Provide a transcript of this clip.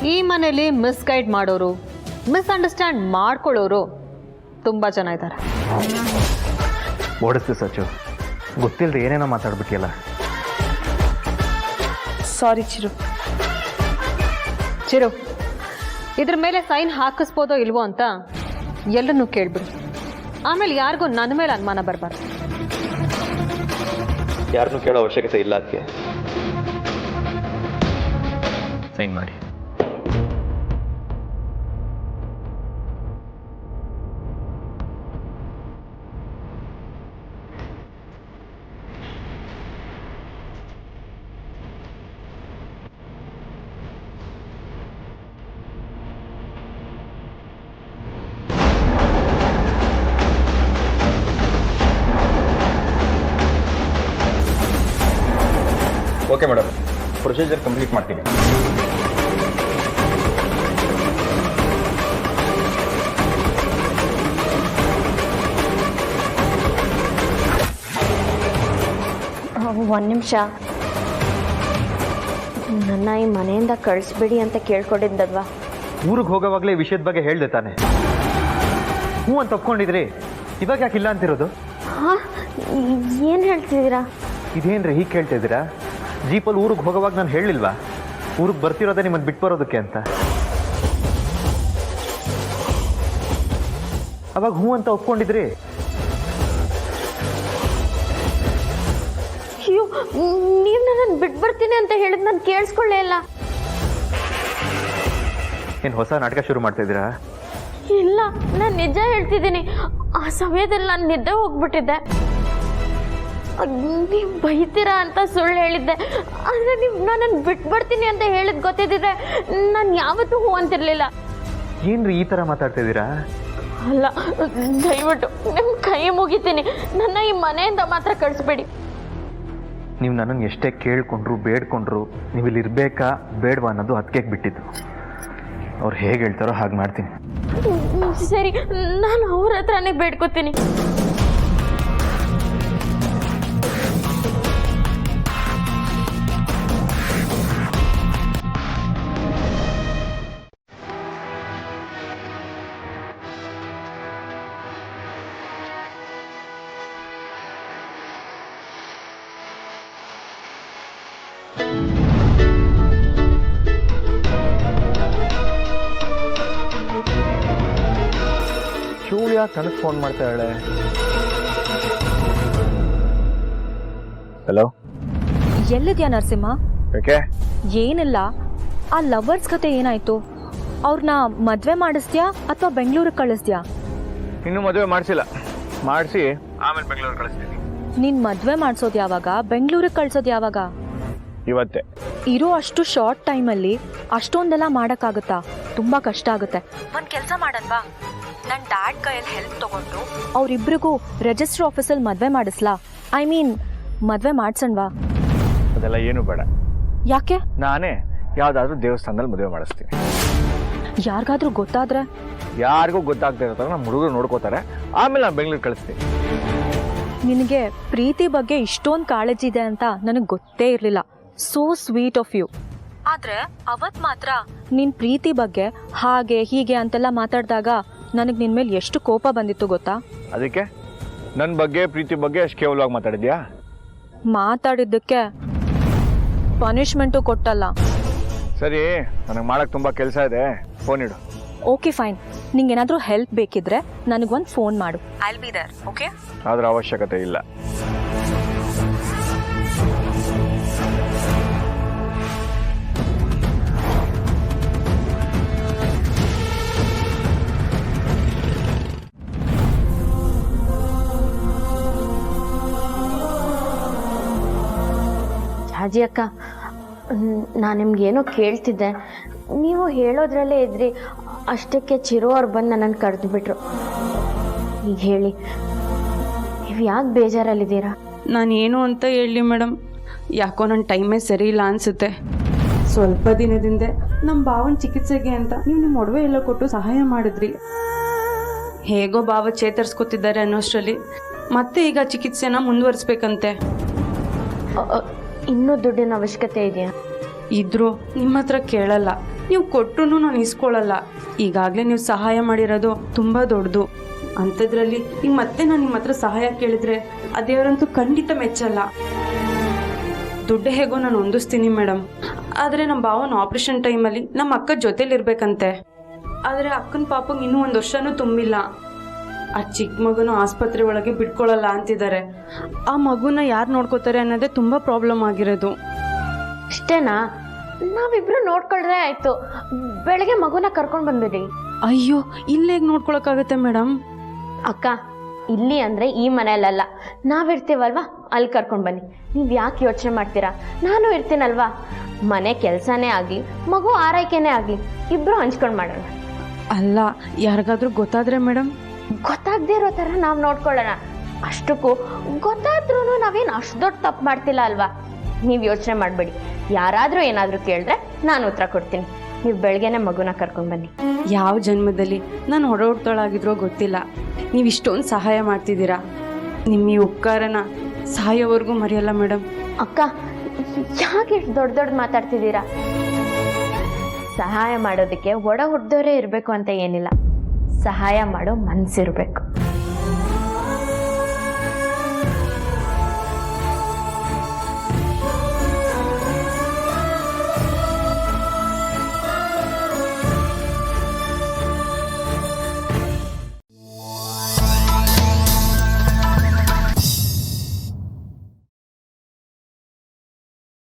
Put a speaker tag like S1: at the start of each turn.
S1: ಈ ಮನೇಲಿ ಮಿಸ್ಗೈಡ್ ಮಾಡೋರು, ಮಿಸ್ಅಂಡರ್ಸ್ಟ್ಯಾಂಡ್ ಮಾಡ್ಕೊಳ್ಳೋರು ತುಂಬ ಜನ ಇದ್ದಾರೆ.
S2: ಓಡಿಸ್ತು ಸಚ್ಚು, ಗೊತ್ತಿಲ್ಲದೆ ಏನೇನೋ ಮಾತಾಡ್ಬಿಟ್ಟಿಯಲ್ಲ.
S3: ಸಾರಿ ಚಿರು.
S1: ಚಿರು, ಇದ್ರ ಮೇಲೆ ಸೈನ್ ಹಾಕಿಸ್ಬೋದೋ ಇಲ್ವೋ ಅಂತ ಎಲ್ಲನೂ ಕೇಳ್ಬಿಡು. ಆಮೇಲೆ ಯಾರಿಗೂ ನನ್ನ ಮೇಲೆ ಅನುಮಾನ ಬರಬಾರ್ದು.
S2: ಯಾರನ್ನೂ ಕೇಳೋ ಅವಶ್ಯಕತೆ ಇಲ್ಲ. ಅದಕ್ಕೆ ಸೈನ್ ಮಾಡಿ. ಓಕೆ ಮೇಡಮ್, ಪ್ರೊಸೀಜರ್ ಕಂಪ್ಲೀಟ್ ಮಾಡ್ತೀನಿ.
S3: ಒಂದು ನಿಮಿಷ, ನನ್ನ ಈ ಮನೆಯಿಂದ ಕಳಿಸ್ಬಿಡಿ ಅಂತ ಕೇಳ್ಕೊಂಡಿದ್ದಲ್ವಾ?
S2: ಊರಿಗೆ ಹೋಗೋವಾಗಲೇ ಈ ವಿಷಯದ ಬಗ್ಗೆ ಹೇಳ್ದೆ ತಾನೆ. ಹ್ಞೂ ಅಂತ ಒಪ್ಕೊಂಡಿದ್ರಿ, ಇವಾಗ ಯಾಕೆ ಇಲ್ಲ ಅಂತಿರೋದು?
S3: ಹಾಂ, ಏನು ಹೇಳ್ತಿದ್ದೀರಾ?
S2: ಇದೇನ್ರಿ ಹೀಗೆ ಕೇಳ್ತಿದ್ದೀರಾ? ಜೀಪಲ್ಲಿ ಊರಿಗೆ ಹೋಗೋವಾಗ ನಾನು ಹೇಳಿಲ್ವಾ ಊರಿಗೆ ಬರ್ತಿರೋದೇ ನಿಮ್ಮನ್ನು ಬಿಟ್ಟು ಬರೋದಕ್ಕೆ ಅಂತ? ಅವಾಗ ಹ್ಞೂ ಅಂತ ಒಪ್ಕೊಂಡಿದ್ರಿ.
S3: ಅಯ್ಯೋ, ನೀವು ನನ್ನನ್ನು ಬಿಟ್ಟು ಬರ್ತೀನಿ ಅಂತ ಹೇಳಿದ್ ನಾನು ಕೇಳಿಸ್ಕೊಳ್ಳೇ ಇಲ್ಲ.
S2: ಏನು ಹೊಸ ನಾಟಕ ಶುರು ಮಾಡ್ತಾ ಇದ್ದೀರಾ?
S3: ಇಲ್ಲ, ನಾನು ನಿಜ ಹೇಳ್ತಿದ್ದೀನಿ. ಆ ಸಮಯದಲ್ಲಿ ನಾನು ನಿದ್ದೆ ಹೋಗ್ಬಿಟ್ಟಿದ್ದೆ. ನೀವು ಬೈತೀರಾ ಅಂತ ಸುಳ್ಳು ಹೇಳಿದ್ದೆ. ಆದರೆ ನೀವು ನನ್ನನ್ನು ಬಿಟ್ಟು ಬರ್ತೀನಿ ಅಂತ ಹೇಳಿದ್ ಗೊತ್ತಿದ್ದಿದ್ರೆ ನಾನು ಯಾವತ್ತೂ ಹೂ ಅಂತಿರ್ಲಿಲ್ಲ.
S2: ಏನ್ರಿ ಈ ಥರ ಮಾತಾಡ್ತಾ ಇದ್ದೀರಾ?
S3: ಅಲ್ಲ, ದಯವಿಟ್ಟು ನಿಮ್ಮ ಕೈ ಮುಗಿತೀನಿ, ನನ್ನ ಈ ಮನೆಯಿಂದ ಮಾತ್ರ ಕಳಿಸ್ಬೇಡಿ.
S2: ನೀವು ನನ್ನನ್ನು ಎಷ್ಟೇ ಕೇಳ್ಕೊಂಡ್ರು ಬೇಡ್ಕೊಂಡ್ರು ನೀವು ಇಲ್ಲಿ ಇರಬೇಕಾ ಬೇಡವಾ ಅನ್ನೋದು ಅದಕ್ಕೆ ಬಿಟ್ಟಿದ್ದು. ಅವ್ರು ಹೇಗೆ ಹೇಳ್ತಾರೋ ಹಾಗೆ ಮಾಡ್ತೀನಿ.
S3: ಸರಿ, ನಾನು ಅವ್ರ ಹತ್ರನೇ ಬೇಡ್ಕೋತೀನಿ.
S2: ಶಿವ ಯಾಕೆ ನನಗೆ ಫೋನ್ ಮಾಡ್ತಾ ಹೇಳೆ? ಹಲೋ,
S4: ಎಲ್ಲಿದ್ಯಾ ನರಸಿಂಹ?
S2: ಯಾಕೆ?
S4: ಏನಿಲ್ಲ, ಆ ಲವರ್ಸ್ ಕತೆ ಏನಾಯ್ತು? ಅವ್ರನ್ನ ಮದ್ವೆ ಮಾಡಿಸ್ದ್ಯಾ ಅಥವಾ ಬೆಂಗಳೂರಿಗೆ ಕಳಿಸ್ದ್ಯಾ?
S2: ಇನ್ನೂ ಮದುವೆ ಮಾಡಿಸಿಲ್ಲ, ಮಾಡಿಸಿ ಆಮೇಲೆ ಬೆಂಗಳೂರು ಕಳಿಸ್ತೀನಿ.
S4: ನೀನ್ ಮದ್ವೆ ಮಾಡ್ಸೋದು ಯಾವಾಗ, ಬೆಂಗಳೂರಿಗೆ ಕಳ್ಸೋದು ಯಾವಾಗ?
S2: ಇವತ್ತೇ.
S4: ಇರೋ ಅಷ್ಟು ಶಾರ್ಟ್ ಟೈಮಲ್ಲಿ ಅಷ್ಟೊಂದೆಲ್ಲ ಮಾಡೋಕ್ಕಾಗುತ್ತಾ? ತುಂಬಾ ಕಷ್ಟ ಆಗುತ್ತೆ. ಒಂದ್ ಕೆಲಸ ಮಾಡಲ್ವಾ, ನನ್ನ ಡ್ಯಾಡ್ ಕೈಯಲ್ಲಿ ಹೆಲ್ಪ್ ತಗೊಂಡು ಅವ್ರಿಬ್ರಿಗೂ ರಿಜಿಸ್ಟ್ರಿ ಆಫೀಸಲ್ಲಿ ಮದ್ವೆ ಮಾಡಿಸ್ಲಾ? ಐ ಮೀನ್ ಮದ್ವೆ ಮಾಡ್ಸಣ್ವಾ?
S2: ಅದೆಲ್ಲ ಏನು ಬೇಡ.
S4: ಯಾಕೆ?
S2: ನಾನೇ ಯಾವ್ದಾದ್ರು ದೇವಸ್ಥಾನದಲ್ಲಿ ಮದುವೆ ಮಾಡಿಸ್ತೀನಿ.
S4: ಯಾರಿಗಾದ್ರೂ ಗೊತ್ತಾದ್ರೆ?
S2: ಯಾರಿಗೂ ಗೊತ್ತಾಗ್ತಾ ಇರೋ ಥರ ನಮ್ಮ ಹುಡುಗರು ನೋಡ್ಕೋತಾರೆ, ಆಮೇಲೆ ನಾನು ಬೆಂಗಳೂರು ಕಳಿಸ್ತೀನಿ.
S4: ನಿನಗೆ ಪ್ರೀತಿ ಬಗ್ಗೆ ಇಷ್ಟೊಂದು ಕಾಳಜಿ ಇದೆ ಅಂತ ನನಗೆ ಗೊತ್ತೇ ಇರಲಿಲ್ಲ. So sweet of you. ಆದ್ರೆ ಅವತ್ ಮಾತ್ರ ನಿನ್ ಪ್ರೀತಿ ಬಗ್ಗೆ ಹಾಗೆ ಹೀಗೆ ಅಂತೆಲ್ಲ ಮಾತಾಡಿದಾಗ ನನಗೆ ನಿನ್ ಮೇಲೆ ಎಷ್ಟು ಕೋಪ ಬಂದಿತ್ತು ಗೊತ್ತಾ?
S2: ಅದಕ್ಕೆ ನನ್ನ ಬಗ್ಗೆ ಪ್ರೀತಿ ಬಗ್ಗೆ ಅಷ್ಟು ಕೇವಲವಾಗಿ ಮಾತಾಡಿದ್ಯಾ?
S4: ಮಾತಾಡಿದ್ದಕ್ಕೆ ಪನಿಷ್ಮೆಂಟು ಕೊಟ್ಟಲ್ಲ.
S2: ಸರಿ, ನನಗೆ ಮಾಡಕ್ಕೆ ತುಂಬ ಕೆಲಸ ಇದೆ, ಫೋನ್ ಇಡು.
S4: ಓಕೆ ಫೈನ್, ನಿಂಗೇನಾದ್ರೂ ಹೆಲ್ಪ್ ಬೇಕಿದ್ರೆ ನನಗೊಂದು ಫೋನ್ ಮಾಡು. I will be there. Okay?
S2: ಅದರ ಅವಶ್ಯಕತೆ ಇಲ್ಲ.
S3: ಜಾಜಿ ಅಕ್ಕ, ನಾನು ನಿಮ್ಗೇನೋ ಕೇಳ್ತಿದ್ದೆ, ನೀವು ಹೇಳೋದ್ರಲ್ಲೇ ಇದ್ರಿ. ಅಷ್ಟಕ್ಕೆ ಚಿರು ಅವ್ರು ಬಂದು ನನ್ನನ್ನು ಕರೆದು ಬಿಟ್ರು. ಈಗ ಹೇಳಿ, ನೀವು ಯಾಕೆ ಬೇಜಾರಲ್ಲಿದ್ದೀರಾ?
S5: ನಾನೇನು ಅಂತ ಹೇಳಿ ಮೇಡಮ್, ಯಾಕೋ ನನ್ನ ಟೈಮೇ ಸರಿ ಇಲ್ಲ ಅನಿಸುತ್ತೆ. ಸ್ವಲ್ಪ ದಿನದಿಂದ ನಮ್ಮ ಭಾವನ ಚಿಕಿತ್ಸೆಗೆ ಅಂತ ನೀವು ನಿಮ್ಮ ಒಡವೆ ಎಲ್ಲ ಕೊಟ್ಟು ಸಹಾಯ ಮಾಡಿದ್ರಿ. ಹೇಗೋ ಭಾವ ಚೇತರಿಸ್ಕೊತಿದ್ದಾರೆ ಅನ್ನೋಷ್ಟರಲ್ಲಿ ಮತ್ತೆ ಈಗ ಚಿಕಿತ್ಸೆನ ಮುಂದುವರಿಸ್ಬೇಕಂತೆ.
S3: ಇನ್ನೂ ದುಡ್ಡಿನ ಅವಶ್ಯಕತೆ ಇದೆಯಾ?
S5: ಇದ್ರೂ ನಿಮ್ಮ ಹತ್ರ ಕೇಳಲ್ಲ, ನೀವು ಕೊಟ್ಟರು ನಾನು ಇಸ್ಕೊಳ್ಳಲ್ಲ. ಈಗಾಗಲೇ ನೀವು ಸಹಾಯ ಮಾಡಿರೋದು ತುಂಬ ದೊಡ್ಡದು. ಅಂಥದ್ರಲ್ಲಿ ಈಗ ಮತ್ತೆ ನಾನು ನಿಮ್ಮ ಹತ್ರ ಸಹಾಯ ಕೇಳಿದ್ರೆ ಆ ದೇವರಂತೂ ಖಂಡಿತ ಮೆಚ್ಚಲ್ಲ. ದುಡ್ಡು ಹೇಗೋ ನಾನು ಹೊಂದಿಸ್ತೀನಿ ಮೇಡಮ್, ಆದರೆ ನಮ್ಮ ಭಾವನ ಆಪ್ರೇಷನ್ ಟೈಮಲ್ಲಿ ನಮ್ಮ ಅಕ್ಕ ಜೊತೇಲಿರ್ಬೇಕಂತೆ. ಆದರೆ ಅಕ್ಕನ ಪಾಪಂಗೆ ಇನ್ನೂ 1 ವರ್ಷನೂ ತುಂಬಿಲ್ಲ. ಆ ಚಿಕ್ಕ ಮಗುನ ಆಸ್ಪತ್ರೆ ಒಳಗೆ ಬಿಟ್ಕೊಳ್ಳಲ್ಲ ಅಂತಿದ್ದಾರೆ. ಆ ಮಗುನ ಯಾರು ನೋಡ್ಕೋತಾರೆ ಅನ್ನೋದೇ ತುಂಬ ಪ್ರಾಬ್ಲಮ್ ಆಗಿರೋದು.
S3: ಅಷ್ಟೇನಾ? ನಾವಿಬ್ರು ನೋಡ್ಕೊಳ್ರೆ ಆಯ್ತು. ಬೆಳಗ್ಗೆ ಮಗುನ ಕರ್ಕೊಂಡು ಬಂದ್ಬಿಡಿ.
S5: ಅಯ್ಯೋ, ಇಲ್ಲೇ ಹೇಗೆ ನೋಡ್ಕೊಳಕ್ಕಾಗತ್ತೆ ಮೇಡಮ್?
S3: ಅಕ್ಕ, ಇಲ್ಲಿ ಅಂದರೆ ಈ ಮನೆಯಲ್ಲ, ನಾವಿರ್ತೀವಲ್ವಾ, ಅಲ್ಲಿ ಕರ್ಕೊಂಡು ಬನ್ನಿ. ನೀವು ಯಾಕೆ ಯೋಚನೆ ಮಾಡ್ತೀರಾ? ನಾನು ಇರ್ತೀನಲ್ವಾ. ಮನೆ ಕೆಲಸನೇ ಆಗಲಿ, ಮಗು ಆರೈಕೆನೇ ಆಗಲಿ, ಇಬ್ಬರು ಹಂಚ್ಕೊಂಡು ಮಾಡೋಣ.
S5: ಅಲ್ಲ, ಯಾರಿಗಾದ್ರೂ ಗೊತ್ತಾದ್ರೆ ಮೇಡಮ್?
S3: ಗೊತ್ತಾಗದೇ ಇರೋ ಥರ ನಾವು ನೋಡ್ಕೊಳ್ಳೋಣ. ಅಷ್ಟಕ್ಕೂ ಗೊತ್ತಾದ್ರೂ ನಾವೇನು ಅಷ್ಟು ದೊಡ್ಡ ತಪ್ಪು ಮಾಡ್ತಿಲ್ಲ ಅಲ್ವಾ? ನೀವು ಯೋಚನೆ ಮಾಡಬೇಡಿ. ಯಾರಾದರೂ ಏನಾದರೂ ಕೇಳಿದ್ರೆ ನಾನು ಉತ್ತರ ಕೊಡ್ತೀನಿ. ನೀವು ಬೆಳಗ್ಗೆನೆ ಮಗುನ ಕರ್ಕೊಂಡು ಬನ್ನಿ.
S5: ಯಾವ ಜನ್ಮದಲ್ಲಿ ನಾನು ಹೊಡೋಡ್ತೊಳಾಗಿದ್ರೋ ಗೊತ್ತಿಲ್ಲ, ನೀವು ಇಷ್ಟೊಂದು ಸಹಾಯ ಮಾಡ್ತಿದ್ದೀರಾ. ನಿಮ್ಮ ಈ ಉಪಕಾರನ ಸಾಯೋವರೆಗೂ ಮರೆಯಲ್ಲ ಮೇಡಮ್.
S3: ಅಕ್ಕ, ಯಾಕೆ ಇಷ್ಟು ದೊಡ್ಡ ಮಾತಾಡ್ತಿದ್ದೀರಾ? ಸಹಾಯ ಮಾಡೋದಕ್ಕೆ ಒಡ ಹುಟ್ಟಿದವರೇ ಇರಬೇಕು ಅಂತ ಏನಿಲ್ಲ, ಸಹಾಯ ಮಾಡೋ ಮನಸ್ಸಿರಬೇಕು.